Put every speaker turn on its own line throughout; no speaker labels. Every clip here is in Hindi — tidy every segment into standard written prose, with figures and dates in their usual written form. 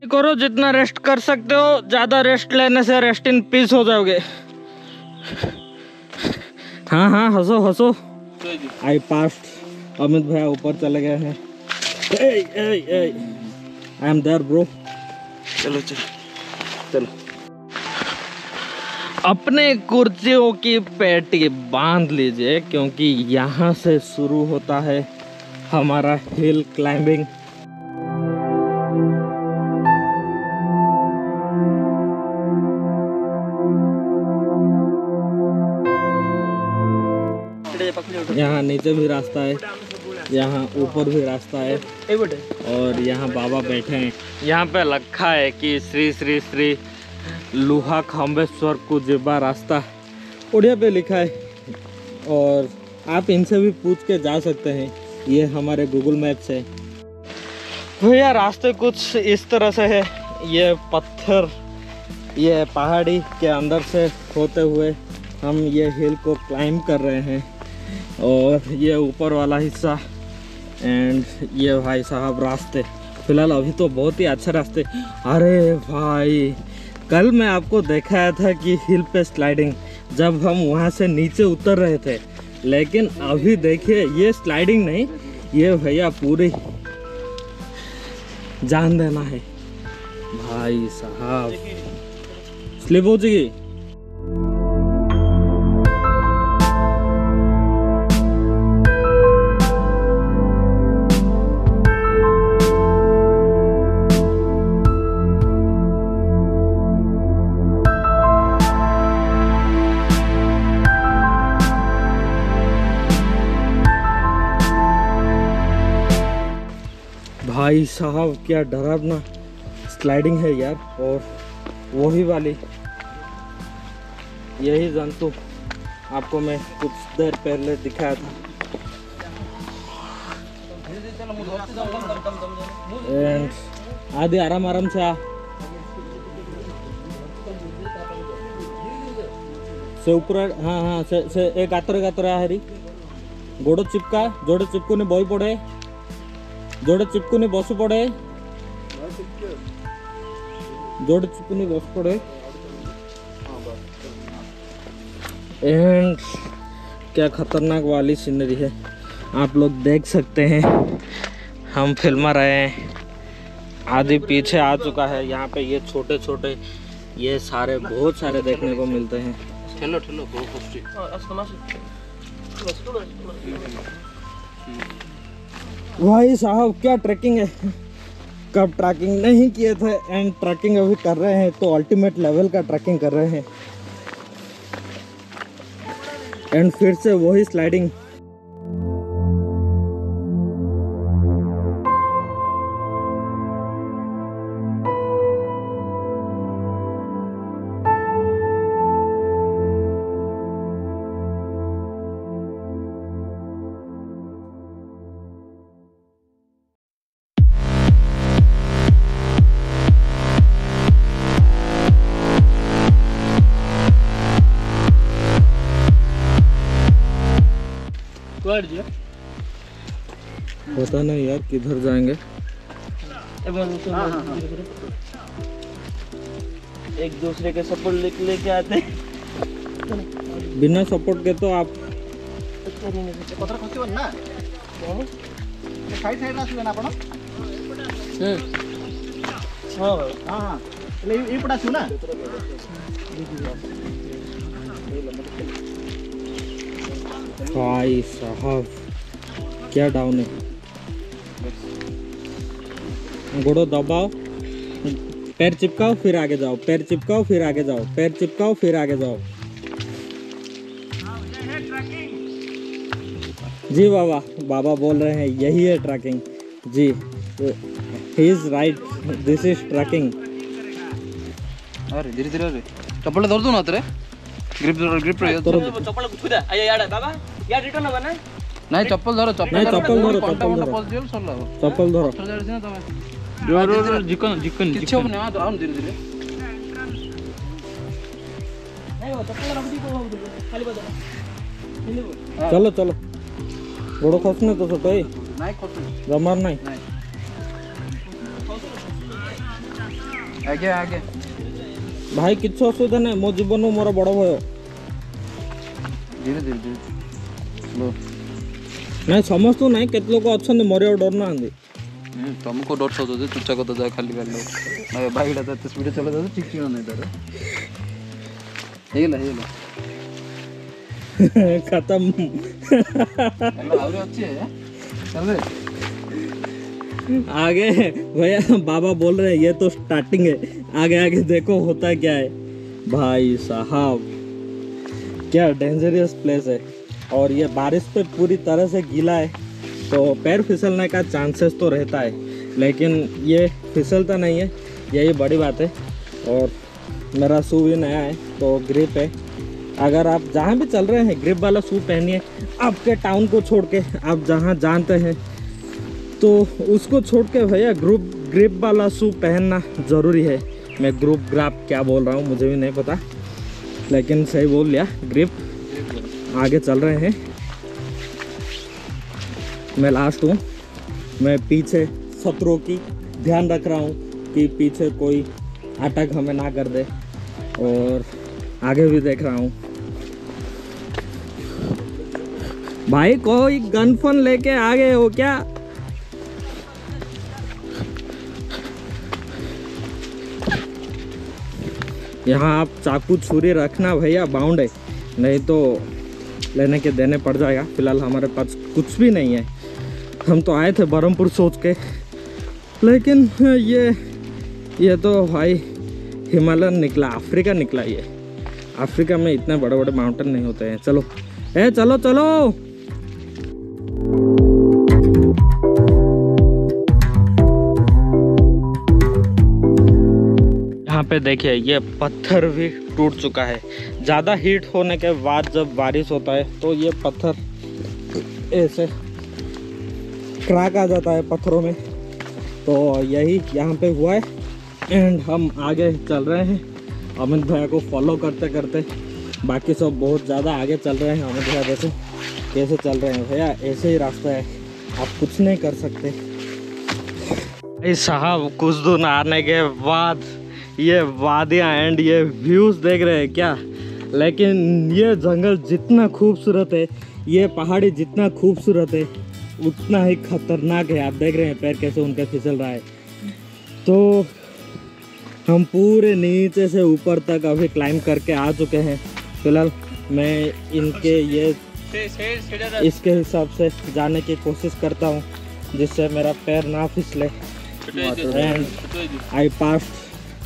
करो जितना रेस्ट कर सकते हो, ज्यादा रेस्ट लेने से रेस्ट इन पीस हो जाओगे। हाँ हाँ हंसो हंसो। आई पास्ट। अमित भैया ऊपर चले गए हैं। I am there bro. चलो चलो चलो। अपने कुर्सियों की पेटी बांध लीजिए क्योंकि यहाँ से शुरू होता है हमारा हिल क्लाइंबिंग। यहाँ नीचे भी रास्ता है, यहाँ ऊपर भी रास्ता है और यहाँ बाबा बैठे हैं। यहाँ पे लिखा है कि श्री श्री श्री लुहा खंबेश्वर को जिबा रास्ता उड़िया पे लिखा है और आप इनसे भी पूछ के जा सकते हैं। ये हमारे गूगल मैप से। भैया रास्ते कुछ इस तरह से है। ये पत्थर, ये पहाड़ी के अंदर से होते हुए हम ये हिल को क्लाइंब कर रहे हैं और ये ऊपर वाला हिस्सा एंड ये भाई साहब रास्ते। फिलहाल अभी तो बहुत ही अच्छा रास्ते। अरे भाई कल मैं आपको दिखाया था कि हिल पे स्लाइडिंग जब हम वहाँ से नीचे उतर रहे थे, लेकिन अभी देखिए ये स्लाइडिंग नहीं, ये भैया पूरी जान देना है भाई साहब। स्लिप हो जाएगी। भाई साहब क्या डरावना स्लाइडिंग है यार। और वही वाली यही जंतु आपको मैं कुछ देर पहले दिखाया था। एंड आदि आराम आराम से आ। से ऊपर हाँ हाँ से एक गातर आ हरी गोड़ चिपका जोड़े चिपकू ने बही पड़े जोड़े चिपकुनी बस पड़े जोड़े चिपकुनी बस पड़े। एंड क्या खतरनाक वाली सीनरी है, आप लोग देख सकते हैं। हम फिल्मा रहे हैं, आदि पीछे आ चुका है। यहाँ पे ये छोटे छोटे ये सारे बहुत सारे देखने को मिलते हैं। ठेलो ठेलो भाई साहब क्या ट्रैकिंग है। कब ट्रैकिंग नहीं किए थे एंड ट्रैकिंग अभी कर रहे हैं तो अल्टीमेट लेवल का ट्रैकिंग कर रहे हैं। एंड फिर से वही स्लाइडिंग। पता नहीं यार किधर जाएंगे।
एक दूसरे के सपोर्ट लेके आते हैं।
बिना सपोर्ट के तो आप भाई साहब क्या डाउन है। घोड़ो दबाओ, पैर चिपकाओ फिर आगे जाओ, पैर चिपकाओ फिर आगे जाओ, पैर चिपकाओ फिर आगे जाओ। जी बाबा, बाबा बोल रहे हैं यही है ट्रैकिंग। जी he is right, this is tracking.
अरे धीरे धीरे अरे चप्पल धर दो ना तेरे ग्रिप चप्पल छुदा आया यार बाबा यार रिटर्न होगा ना। नहीं चप्पल धरो
चप्पल धरो चप्पल धरो।
जोर जिकन जिकन किछ होने आ तो धीरे धीरे नहीं वो चप्पल रख दी को खाली बदल।
चलो चलो गोड़ खसने तो छोटे
नहीं खसने
जमार नहीं।
आगे आगे
भाई किछ असुविधा नहीं मो जीवन मोर बड़ भय
धीरे धीरे धीरे लो
नहीं समस्त नहीं केत लोग अच्छा मरिया डर ना
तुमको डर सो चुचा को जा खाली कर लो बाइक तो स्पीड चला जाता ठीक ठीक नहीं तार हेला हेला
खत्म
आउरे अच्छी है चल रे
आगे भैया बाबा बोल रहे हैं ये तो स्टार्टिंग है आगे आगे देखो होता क्या है भाई साहब क्या डेंजरस प्लेस है और ये बारिश पे पूरी तरह से गीला है तो पैर फिसलने का चांसेस तो रहता है लेकिन ये फिसलता नहीं है यही बड़ी बात है और मेरा शू भी नया है तो ग्रिप है अगर आप जहाँ भी चल रहे हैं ग्रिप वाला शू पहनिए आपके टाउन को छोड़ के आप जहाँ जानते हैं तो उसको छोड़ के भैया ग्रिप वाला शू पहनना ज़रूरी है मैं ग्राप क्या बोल रहा हूँ मुझे भी नहीं पता लेकिन सही बोल लिया ग्रिप आगे चल रहे हैं मैं लास्ट हूँ मैं पीछे शत्रुओं की ध्यान रख रहा हूँ कि पीछे कोई अटैक हमें ना कर दे और आगे भी देख रहा हूँ भाई कोई गन फन लेके आ गए हो क्या यहाँ आप चाकू छुरी रखना भैया बाउंड है नहीं तो लेने के देने पड़ जाएगा फिलहाल हमारे पास कुछ भी नहीं है हम तो आए थे बरहमपुर सोच के लेकिन ये तो भाई हिमालय निकला अफ्रीका निकला ये अफ्रीका में इतने बड़े बड़े माउंटेन नहीं होते हैं चलो चलो चलो यहाँ पे देखिए ये पत्थर भी टूट चुका है ज़्यादा हीट होने के बाद जब बारिश होता है तो ये पत्थर ऐसे क्रैक आ जाता है पत्थरों में तो यही यहाँ पे हुआ है एंड हम आगे चल रहे हैं अमित भैया को फॉलो करते करते बाकी सब बहुत ज़्यादा आगे चल रहे हैं अमित भैया जैसे कैसे चल रहे हैं भैया ऐसे ही रास्ता है आप कुछ नहीं कर सकते साहब कुछ दिन आने के बाद ये वादियाँ एंड ये व्यूज़ देख रहे हैं क्या लेकिन ये जंगल जितना खूबसूरत है ये पहाड़ी जितना खूबसूरत है उतना ही खतरनाक है आप देख रहे हैं पैर कैसे उनका फिसल रहा है तो हम पूरे नीचे से ऊपर तक अभी क्लाइंब करके आ चुके हैं फिलहाल मैं इनके ये इसके हिसाब से जाने की कोशिश करता हूँ जिससे मेरा पैर ना फिसले एंड आई पास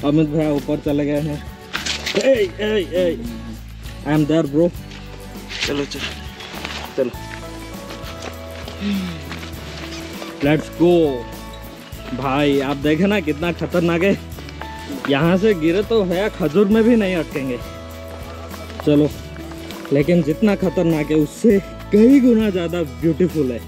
अमित भैया ऊपर चले गए हैं आई एम देयर ब्रो चलो चलो चलो लेट्स गो भाई आप देखे ना कितना खतरनाक है यहाँ से गिरे तो भैया खजूर में भी नहीं अटकेंगे चलो लेकिन जितना खतरनाक है उससे कई गुना ज़्यादा ब्यूटीफुल है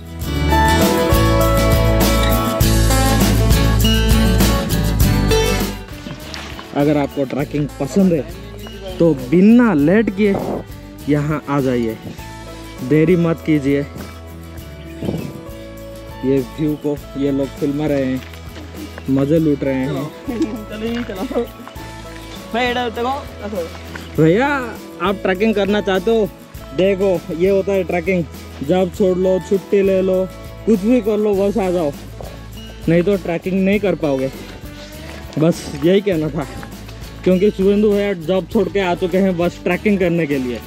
अगर आपको ट्रैकिंग पसंद है तो बिना लेट किए यहाँ आ जाइए देरी मत कीजिए ये व्यू को ये लोग फिल्मा रहे हैं मजे लूट रहे हैं भैया आप ट्रैकिंग करना चाहते हो देखो ये होता है ट्रैकिंग जब छोड़ लो छुट्टी ले लो कुछ भी कर लो बस आ जाओ नहीं तो ट्रैकिंग नहीं कर पाओगे बस यही कहना था क्योंकि शुभेंदु भैया जॉब छोड़ के आ चुके हैं बस ट्रैकिंग करने के लिए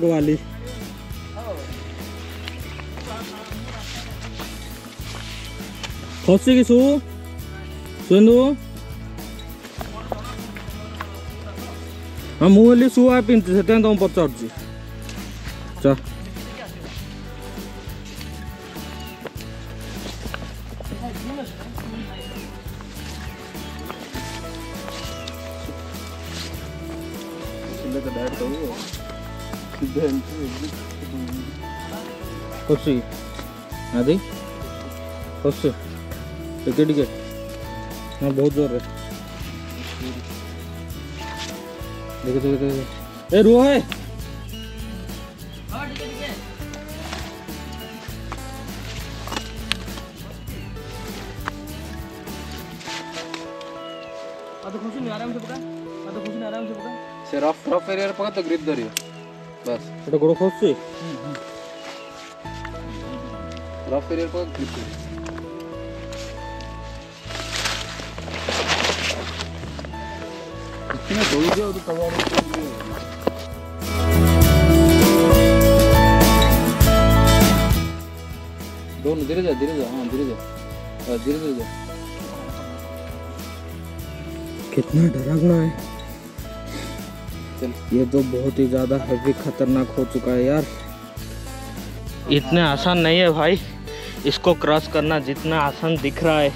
वाली खुशी की शुभेंदु हाँ मुझे शू आ पिंधि से तुम पचारुची चा खुशी आदि खुशी टिकट टिकट हाँ बहुत जोर है देखो देखो देखो ए रो है
से रफ एरिया रे पका तो ग्रिप धरियो बस
এটা গোড় খসছে
रफ एरिया रे पका ग्रिप धरियो इतना दौड़ गया तो तवार दोनों धीरे जा हाँ धीरे जा
कितना डरावना है। ये तो बहुत ही ज्यादा हैवी खतरनाक हो चुका है यार। इतने आसान नहीं है भाई इसको क्रॉस करना जितना आसान दिख रहा है।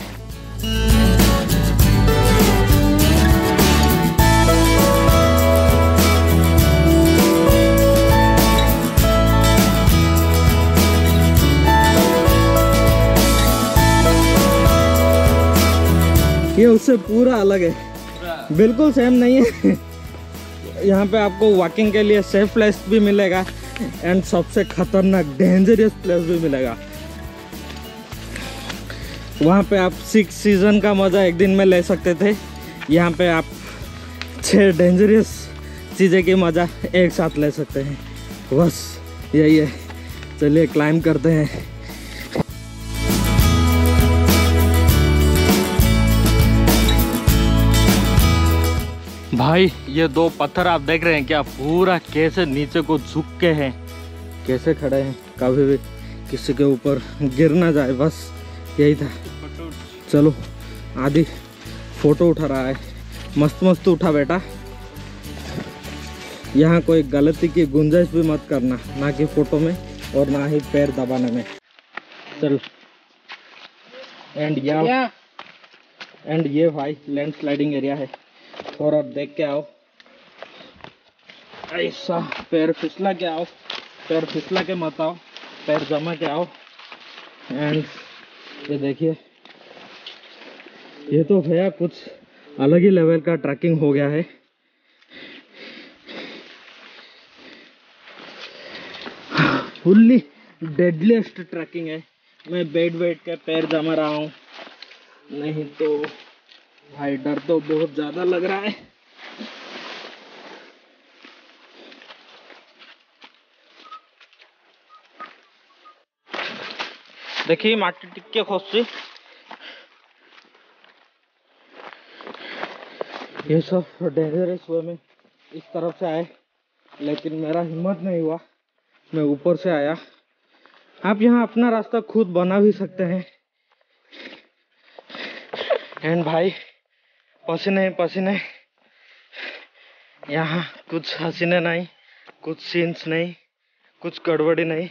ये उससे पूरा अलग है, बिल्कुल सेम नहीं है। यहाँ पे आपको वॉकिंग के लिए सेफ प्लेस भी मिलेगा एंड सबसे खतरनाक डेंजरस प्लेस भी मिलेगा। वहाँ पे आप 6 सीजन का मज़ा एक दिन में ले सकते थे, यहाँ पे आप 6 डेंजरस चीज़ें की मज़ा एक साथ ले सकते हैं। बस यही है, चलिए क्लाइंब करते हैं। भाई ये 2 पत्थर आप देख रहे हैं क्या, पूरा कैसे नीचे को झुक के हैं, कैसे खड़े हैं, कभी भी किसी के ऊपर गिर ना जाए, बस यही था। चलो आदि फोटो उठा रहा है, मस्त मस्त उठा बेटा। यहाँ कोई गलती की गुंजाइश भी मत करना, ना कि फोटो में और ना ही पैर दबाने में। चल एंड ये भाई लैंड स्लाइडिंग एरिया है, थोड़ा देख के आओ। ऐसा पैर फिसला के आओ, पैर फिसला के मत आओ, पैर जमा के आओ। एंड ये देखिए, ये तो भैया कुछ अलग ही लेवल का ट्रैकिंग हो गया है। फुल्ली डेडलीस्ट ट्रैकिंग है। मैं बैठ के पैर जमा रहा हूँ, नहीं तो भाई डर तो बहुत ज्यादा लग रहा है। देखिए माटी टिक्के खोसी, ये सब डेंजरस वे में इस तरफ से आए, लेकिन मेरा हिम्मत नहीं हुआ, मैं ऊपर से आया। आप यहाँ अपना रास्ता खुद बना भी सकते हैं। एंड भाई पसीने पसीने, यहाँ कुछ हसीने नहीं, कुछ सीन्स नहीं, कुछ गड़बड़ी नहीं।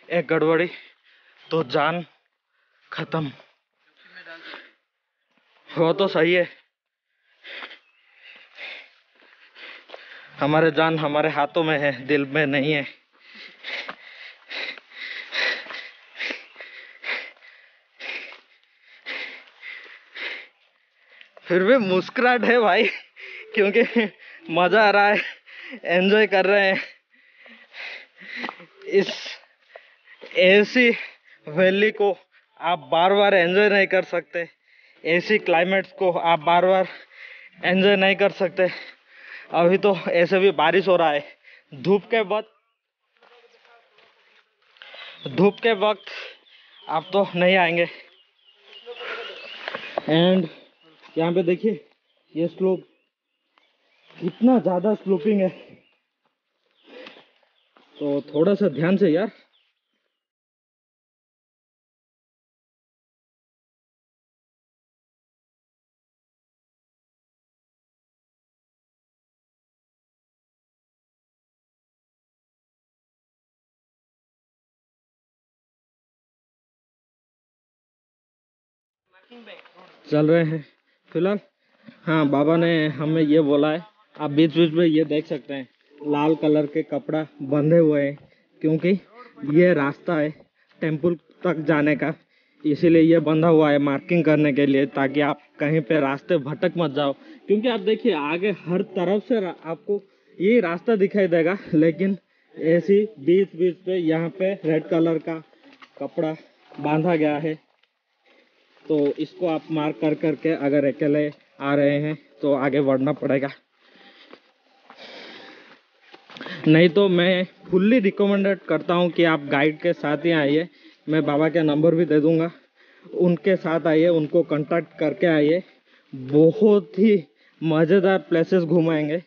एक गड़बड़ी तो जान खत्म। वो तो सही है, हमारे जान हमारे हाथों में है, दिल में नहीं है। फिर भी मुस्कुराहट है भाई, क्योंकि मजा आ रहा है, एंजॉय कर रहे हैं। इस ऐसी वैली को आप बार बार एंजॉय नहीं कर सकते, ऐसी क्लाइमेट्स को आप बार बार एंजॉय नहीं कर सकते। अभी तो ऐसे भी बारिश हो रहा है, धूप के वक्त आप तो नहीं आएंगे। एंड यहाँ पे देखिए ये स्लोप कितना ज्यादा स्लोपिंग है, तो थोड़ा सा ध्यान से यार। चल रहे हैं फिलहाल। हाँ, बाबा ने हमें ये बोला है, आप बीच बीच में ये देख सकते हैं लाल कलर के कपड़ा बंधे हुए हैं, क्योंकि ये रास्ता है टेम्पल तक जाने का, इसीलिए ये बंधा हुआ है मार्किंग करने के लिए, ताकि आप कहीं पे रास्ते भटक मत जाओ। क्योंकि आप देखिए आगे हर तरफ से आपको ये रास्ता दिखाई देगा, लेकिन ऐसी बीच बीच पे यहाँ पे रेड कलर का कपड़ा बांधा गया है, तो इसको आप मार्क कर करके अगर अकेले आ रहे हैं तो आगे बढ़ना पड़ेगा, नहीं तो मैं फुल्ली रिकमेंडेड करता हूँ कि आप गाइड के साथ ही आइए। मैं बाबा का नंबर भी दे दूँगा, उनके साथ आइए, उनको कांटेक्ट करके आइए। बहुत ही मज़ेदार प्लेसेस घुमाएंगे।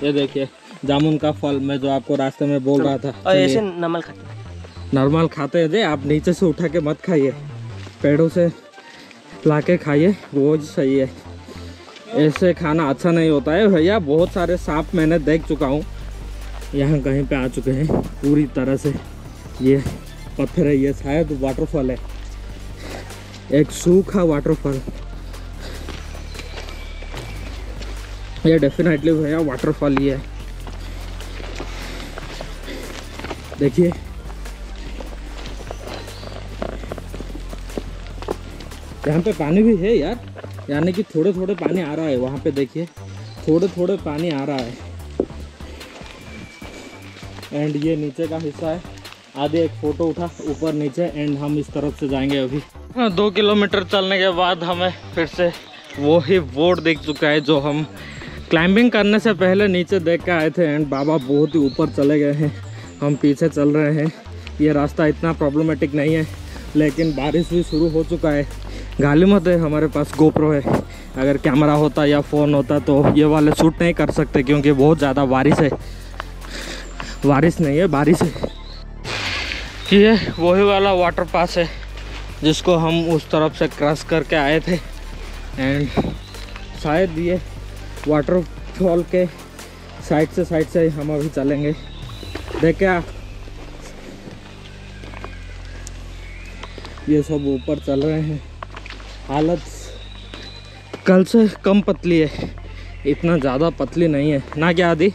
ये देखिए जामुन का फल, मैं जो आपको रास्ते में बोल रहा था।
और ऐसे नॉर्मल खाते
हैं जे, आप नीचे से उठा के मत खाइए, पेड़ों से लाके खाइए, वो सही है। ऐसे खाना अच्छा नहीं होता है भैया। बहुत सारे सांप मैंने देख चुका हूँ, यहाँ कहीं पे आ चुके हैं पूरी तरह से। ये पत्थर है, ये शायद वाटरफॉल है, एक सूखा वाटरफॉल। ये डेफिनेटली भैया वाटरफॉल ही है। देखिए यहाँ पे पानी भी है यार, यानी कि थोड़े थोड़े पानी आ रहा है। वहाँ पे देखिए थोड़े थोड़े पानी आ रहा है। एंड ये नीचे का हिस्सा है। आधे एक फ़ोटो उठा ऊपर नीचे, एंड हम इस तरफ से जाएंगे अभी। 2 किलोमीटर चलने के बाद हमें फिर से वो ही बोर्ड दिख चुका है जो हम क्लाइंबिंग करने से पहले नीचे देख के आए थे। एंड बाबा बहुत ही ऊपर चले गए हैं, हम पीछे चल रहे हैं। ये रास्ता इतना प्रॉब्लमेटिक नहीं है, लेकिन बारिश भी शुरू हो चुका है। गाली मत है, हमारे पास गोप्रो है। अगर कैमरा होता या फ़ोन होता तो ये वाले शूट नहीं कर सकते, क्योंकि बहुत ज़्यादा बारिश है। बारिश नहीं है, बारिश है। ये वही वाला वाटर पास है जिसको हम उस तरफ से क्रॉस करके आए थे। एंड शायद ये वाटरफॉल के साइड से हम अभी चलेंगे। देखे आप, ये सब ऊपर चल रहे हैं। हालत कल से कम पतली है, इतना ज़्यादा पतली नहीं है ना। क्या आदि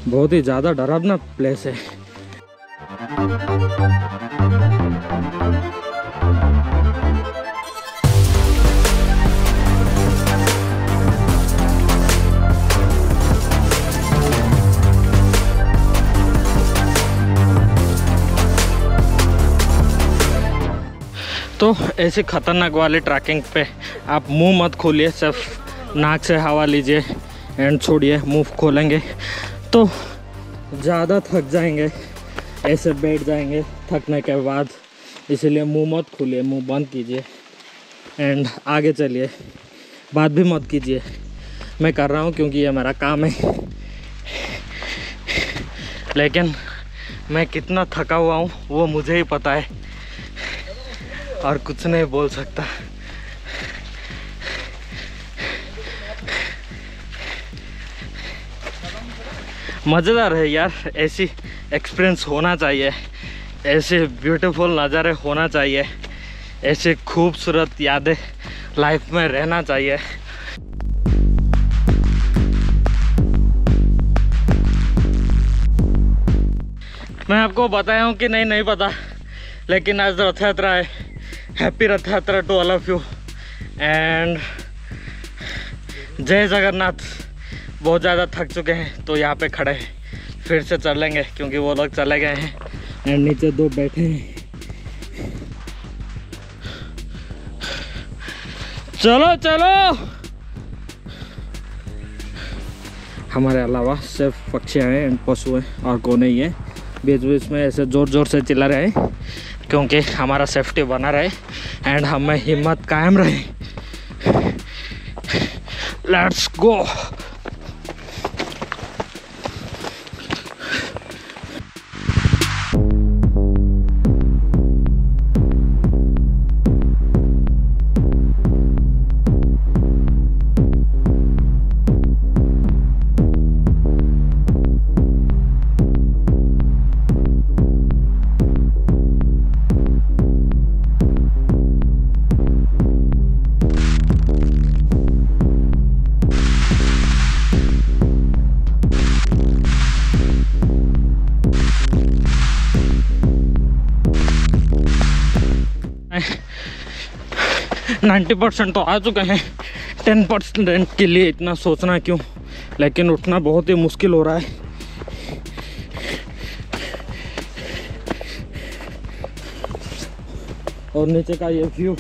बहुत ही ज़्यादा डरावना प्लेस है। तो ऐसे ख़तरनाक वाले ट्रैकिंग पे आप मुंह मत खोलिए, सिर्फ नाक से हवा लीजिए एंड छोड़िए। मुंह खोलेंगे तो ज़्यादा थक जाएंगे, ऐसे बैठ जाएंगे थकने के बाद। इसीलिए मुंह मत खोलिए, मुंह बंद कीजिए एंड आगे चलिए। बात भी मत कीजिए, मैं कर रहा हूँ क्योंकि ये मेरा काम है। लेकिन मैं कितना थका हुआ हूँ वो मुझे ही पता है, और कुछ नहीं बोल सकता। मज़ेदार है यार, ऐसी एक्सपीरियंस होना चाहिए, ऐसे ब्यूटीफुल नज़ारे होना चाहिए, ऐसे खूबसूरत यादें लाइफ में रहना चाहिए। मैं आपको बताया हूँ कि नहीं पता, लेकिन आज रथ यात्रा है। Happy Rath Yatra to all of you and जय जगन्नाथ। बहुत ज़्यादा थक चुके हैं तो यहाँ पे खड़े हैं, फिर से चलेंगे क्योंकि वो लोग चले गए हैं एंड नीचे 2 बैठे हैं। चलो चलो। हमारे अलावा सिर्फ पक्षी हैं एंड पशु हैं और कोई नहीं है। बीच बीच में ऐसे ज़ोर से चिल्ला रहे हैं क्योंकि हमारा सेफ्टी बना रहे एंड हमें हिम्मत कायम रहे। Let's go. 90% तो आ चुके हैं, 10% के लिए इतना सोचना क्यों, लेकिन उठना बहुत ही मुश्किल हो रहा है। और नीचे का ये व्यू,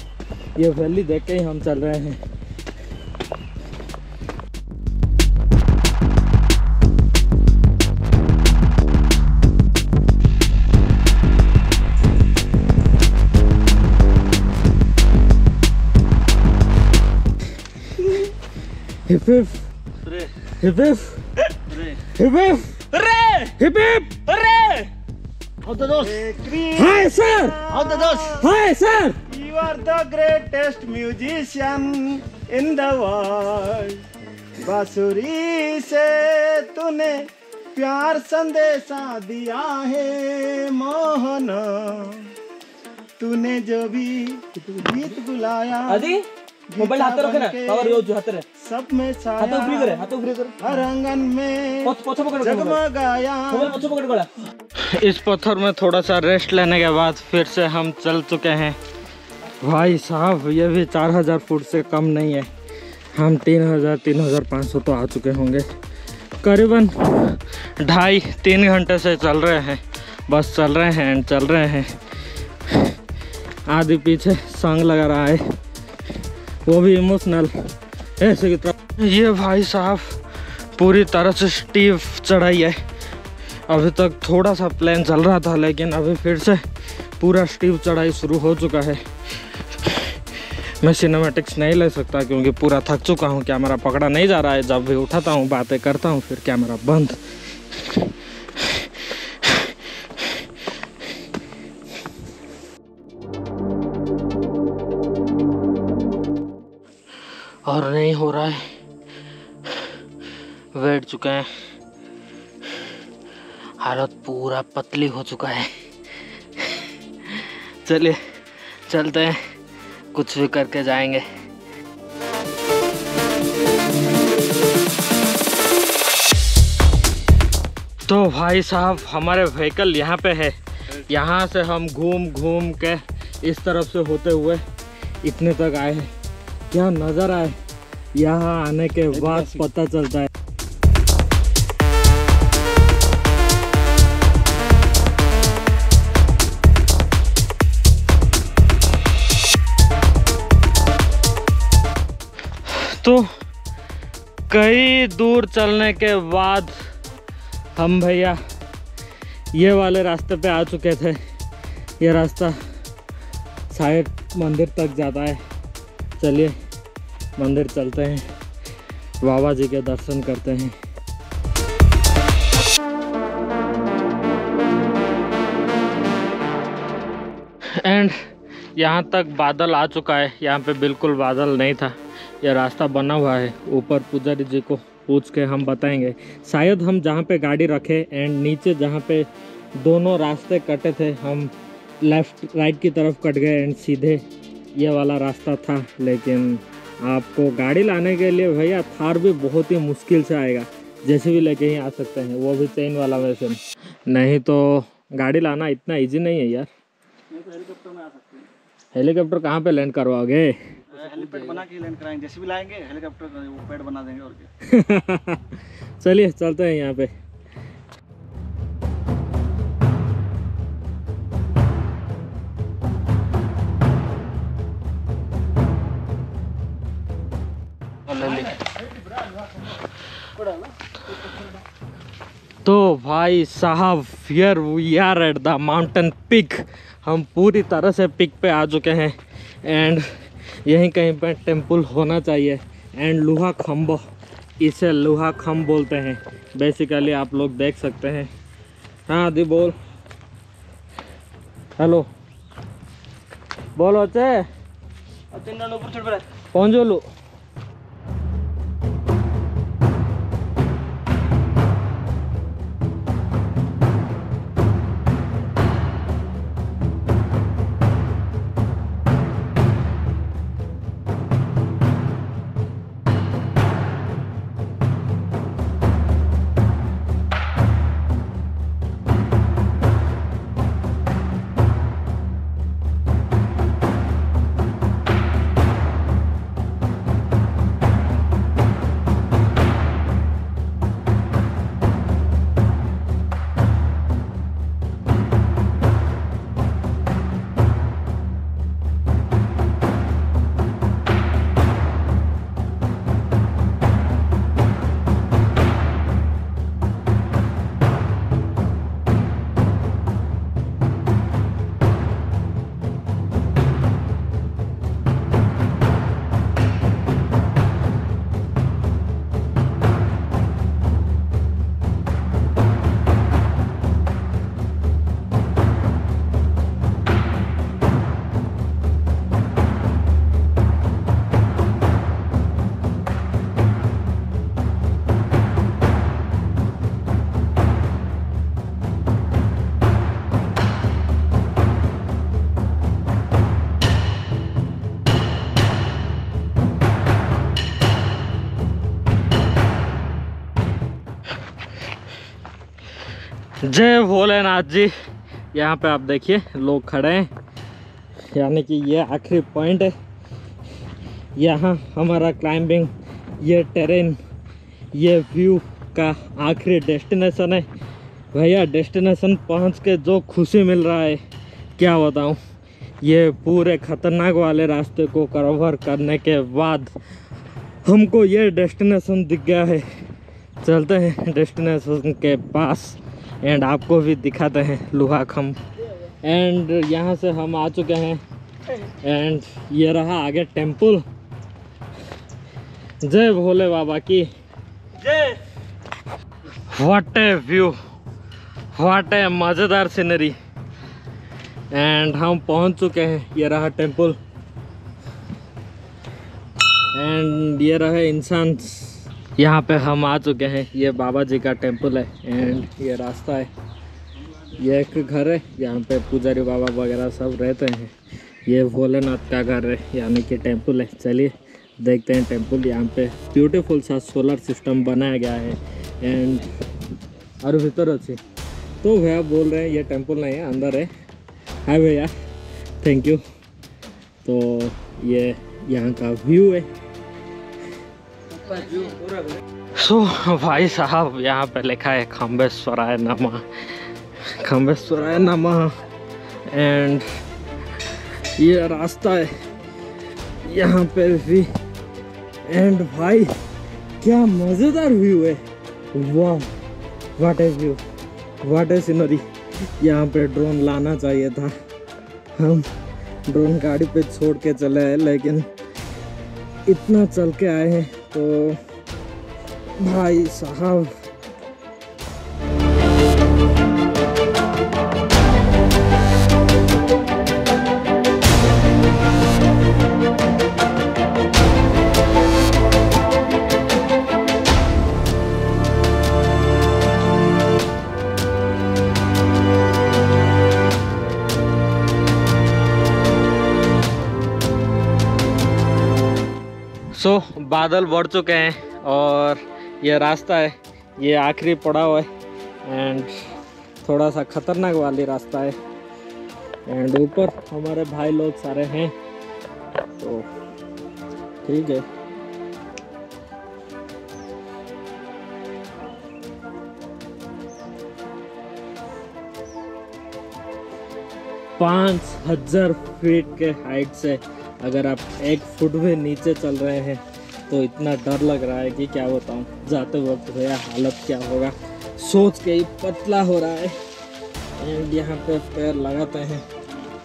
ये वैली देख के ही हम चल रहे हैं। Hip hip, hip hip, hip hip, hip hip.
How the dos?
Hi sir.
How the dos?
Hi sir.
You are the greatest musician in the world. बांसुरी से तूने प्यार संदेशा दिया है मोहन, तूने जो भी गीत बुलाया।
आदि मोबाइल हाथ रखे ना, पावर यूज हाथ रे,
सब में छाया,
हाथ ऊपर करे, हाथ ऊपर करे,
हर आंगन में
पछो पकड़
जगमगाया।
मोबाइल पछो पकड़ गोला।
इस पत्थर में थोड़ा सा रेस्ट लेने के बाद फिर से हम चल चुके हैं। भाई साहब ये भी 4000 फुट से कम नहीं है, हम 3500 तो आ चुके होंगे। करीबन 2.5-3 घंटे से चल रहे हैं, बस चल रहे हैं एंड चल रहे हैं। आदि पीछे सॉन्ग लगा रहा है, वो भी इमोशनल ऐसे की तरह। ये भाई साहब पूरी तरह से स्टीव चढ़ाई है। अभी तक थोड़ा सा प्लान चल रहा था, लेकिन अभी फिर से पूरा स्टीव चढ़ाई शुरू हो चुका है। मैं सिनेमैटिक्स नहीं ले सकता क्योंकि पूरा थक चुका हूँ, कैमरा पकड़ा नहीं जा रहा है। जब भी उठाता हूँ बातें करता हूँ, फिर कैमरा बंद। और नहीं हो रहा है, बैठ चुके हैं, हालत पूरा पतली हो चुका है। चलिए चलते हैं, कुछ भी करके जाएंगे। तो भाई साहब हमारे व्हीकल यहाँ पे है, यहाँ से हम घूम घूम के इस तरफ से होते हुए इतने तक आए हैं। क्या नज़ारा है, यहाँ आने के बाद पता चलता है। तो कई दूर चलने के बाद हम भैया ये वाले रास्ते पे आ चुके थे। ये रास्ता शायद मंदिर तक जाता है। चलिए मंदिर चलते हैं, बाबा जी के दर्शन करते हैं। एंड यहाँ तक बादल आ चुका है, यहाँ पे बिल्कुल बादल नहीं था। यह रास्ता बना हुआ है, ऊपर पुजारी जी को पूछ के हम बताएंगे। शायद हम जहाँ पे गाड़ी रखे एंड नीचे जहाँ पे दोनों रास्ते कटे थे, हम लेफ़्ट राइट की तरफ कट गए एंड सीधे ये वाला रास्ता था। लेकिन आपको गाड़ी लाने के लिए भैया थार भी बहुत ही मुश्किल से आएगा, जैसे भी लेके ही आ सकते हैं, वो भी चेन वाला वैसे। नहीं तो गाड़ी लाना इतना इजी नहीं है यार।
हेलीकॉप्टर में आ सकते हैं।
हेलीकॉप्टर कहाँ पे लैंड करवाओगे?
हेलीपैड बना के लैंड कराएंगे, जैसे भी लाएंगे हेलीकॉप्टर वो पैड बना देंगे और क्या।
चलिए चलते हैं यहाँ पे। तो भाई साहब here we are at the mountain peak. हम पूरी तरह से पिक पे आ चुके हैं एंड यहीं कहीं पे टेम्पल होना चाहिए। एंड लोहा खम्बो, इसे लोहा खम्ब बोलते हैं बेसिकली, आप लोग देख सकते हैं। हाँ दी बोल, हेलो बोलो चे पहुँचो लो। जय भोलेनाथ जी। यहाँ पे आप देखिए लोग खड़े हैं, यानी कि ये आखिरी पॉइंट है। यहाँ हमारा क्लाइंबिंग, ये टेरेन, ये व्यू का आखिरी डेस्टिनेशन है। भैया डेस्टिनेशन पहुँच के जो खुशी मिल रहा है क्या बताऊँ। ये पूरे खतरनाक वाले रास्ते को कवर करने के बाद हमको ये डेस्टिनेशन दिख गया है। चलते हैं डेस्टिनेशन के पास एंड आपको भी दिखाते हैं लोहा खम्भ। एंड यहाँ से हम आ चुके हैं एंड ये रहा आगे टेम्पल। जय भोले बाबा की
जय।
व्हाट ए व्यू, व्हाट ए मज़ेदार सीनरी। एंड हम पहुंच चुके हैं, ये रहा टेम्पल एंड ये रहे इंसान। यहाँ पे हम आ चुके हैं, ये बाबा जी का टेम्पल है एंड ये रास्ता है। ये एक घर है, यहाँ पे पुजारी बाबा वगैरह सब रहते हैं। ये भोलेनाथ का घर है, यानी कि टेम्पल है। चलिए देखते हैं टेम्पल। यहाँ पे ब्यूटीफुल सा सोलर सिस्टम बनाया गया है एंड और भीतर अच्छी तो भैया बोल रहे हैं ये टेम्पल नहीं है, अंदर है। हाय भैया, थैंक यू। तो ये यहाँ का व्यू है। सो भाई साहब यहाँ पे लिखा है खम्बेश्वराय नमः, खम्बेश्वराय नमः। एंड ये रास्ता है यहाँ पे भी। एंड भाई क्या मज़ेदार व्यू है, वाह what A view, what A scenery. यहाँ पे ड्रोन लाना चाहिए था, हम ड्रोन गाड़ी पे छोड़ के चले आए, लेकिन इतना चल के आए हैं तो भाई साहब। सो बादल बढ़ चुके हैं और ये रास्ता है, ये आखिरी पड़ाव है एंड थोड़ा सा खतरनाक वाली रास्ता है। एंड ऊपर हमारे भाई लोग सारे हैं तो ठीक है। पाँच 1000 फीट के हाइट से अगर आप 1 फुट भी नीचे चल रहे हैं तो इतना डर लग रहा है कि क्या बताऊं। जाते वक्त भैया हालत क्या होगा सोच के ही पतला हो रहा है। एंड यहाँ पे पैर लगाते हैं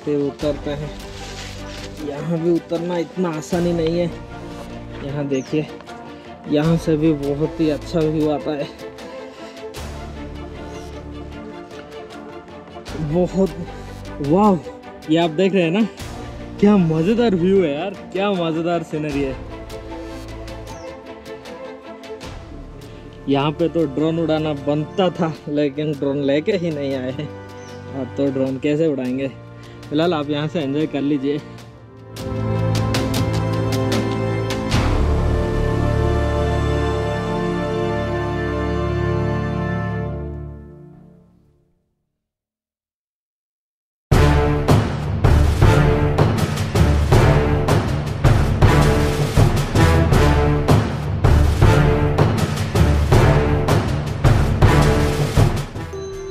फिर उतरते हैं। यहाँ भी उतरना इतना आसानी नहीं है। यहाँ देखिए, यहाँ से भी बहुत ही अच्छा व्यू आता है, बहुत वाह। ये आप देख रहे हैं ना, क्या मजेदार व्यू है यार, क्या मजेदार सीनरी है। यहाँ पे तो ड्रोन उड़ाना बनता था, लेकिन ड्रोन लेके ही नहीं आए हैं। अब तो ड्रोन कैसे उड़ाएंगे। फिलहाल आप यहाँ से एंजॉय कर लीजिए।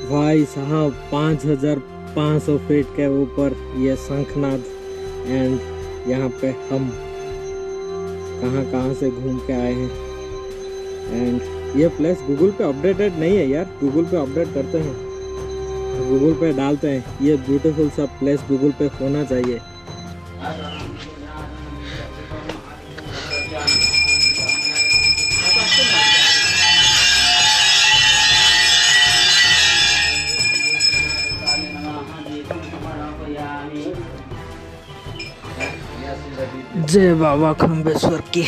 भाई साहब 5500 फीट के ऊपर ये शंखनाद। एंड यहाँ पे हम कहाँ से घूम के आए हैं। एंड ये प्लेस गूगल पे अपडेटेड नहीं है यार, गूगल पे अपडेट करते हैं, गूगल पे डालते हैं। ये ब्यूटीफुल सा प्लेस गूगल पे होना चाहिए। जय बाबा खम्बेश्वर की।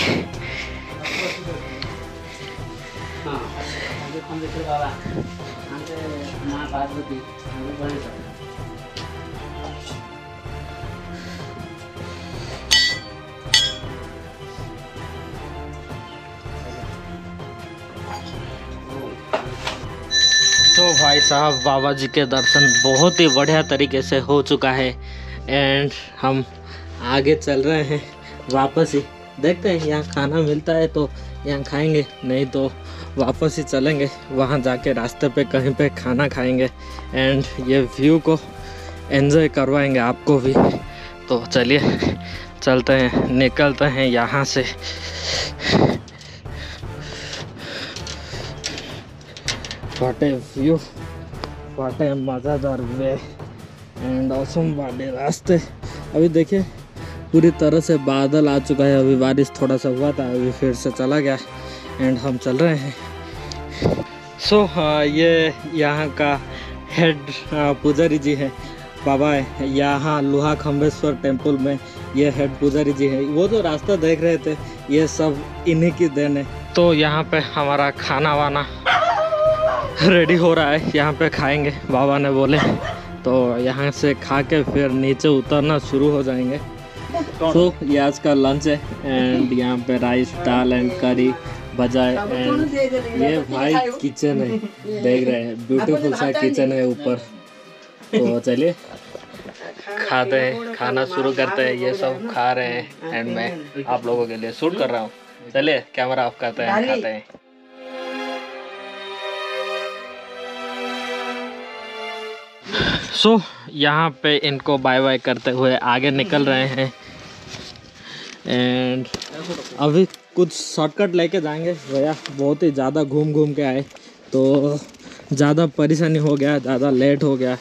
तो भाई साहब बाबा जी के दर्शन बहुत ही बढ़िया तरीके से हो चुका है एंड हम आगे चल रहे हैं वापस ही। देखते हैं यहाँ खाना मिलता है तो यहाँ खाएंगे, नहीं तो वापस ही चलेंगे, वहाँ जाके रास्ते पे कहीं पे खाना खाएंगे एंड ये व्यू को एंजॉय करवाएंगे आपको भी। तो चलिए चलते हैं, निकलते हैं यहाँ से। वाटे व्यू, वाटे मज़ेदार वे एंड ऑसम वाले रास्ते। अभी देखिए पूरी तरह से बादल आ चुका है, अभी बारिश थोड़ा सा हुआ था, अभी फिर से चला गया एंड हम चल रहे हैं। सो ये यहाँ का हेड पुजारी जी है, बाबा है यहाँ लोहा खम्बेश्वर टेम्पल में, ये हेड पुजारी जी है। वो जो रास्ता देख रहे थे ये सब इन्हीं की देन है। तो यहाँ पे हमारा खाना वाना रेडी हो रहा है, यहाँ पे खाएंगे बाबा ने बोले, तो यहाँ से खा के फिर नीचे उतरना शुरू हो जाएंगे। तो ये आज का लंच है एंड यहाँ पे राइस दाल एंड करी बजाए एंड ये भाई किचन है, देख रहे हैं ब्यूटीफुल सा किचन है ऊपर। तो चलिए खाते हैं, खाना शुरू करते हैं। ये सब खा रहे हैं एंड मैं आप लोगों के लिए शूट कर रहा हूँ। चलिए कैमरा ऑफ करते हैं, खाते हैं। सो यहाँ पे इनको बाय बाय करते हुए आगे निकल रहे हैं एंड अभी कुछ शॉर्टकट लेके जाएंगे भैया, बहुत ही ज़्यादा घूम घूम के आए तो ज़्यादा परेशानी हो गया, ज़्यादा लेट हो गया।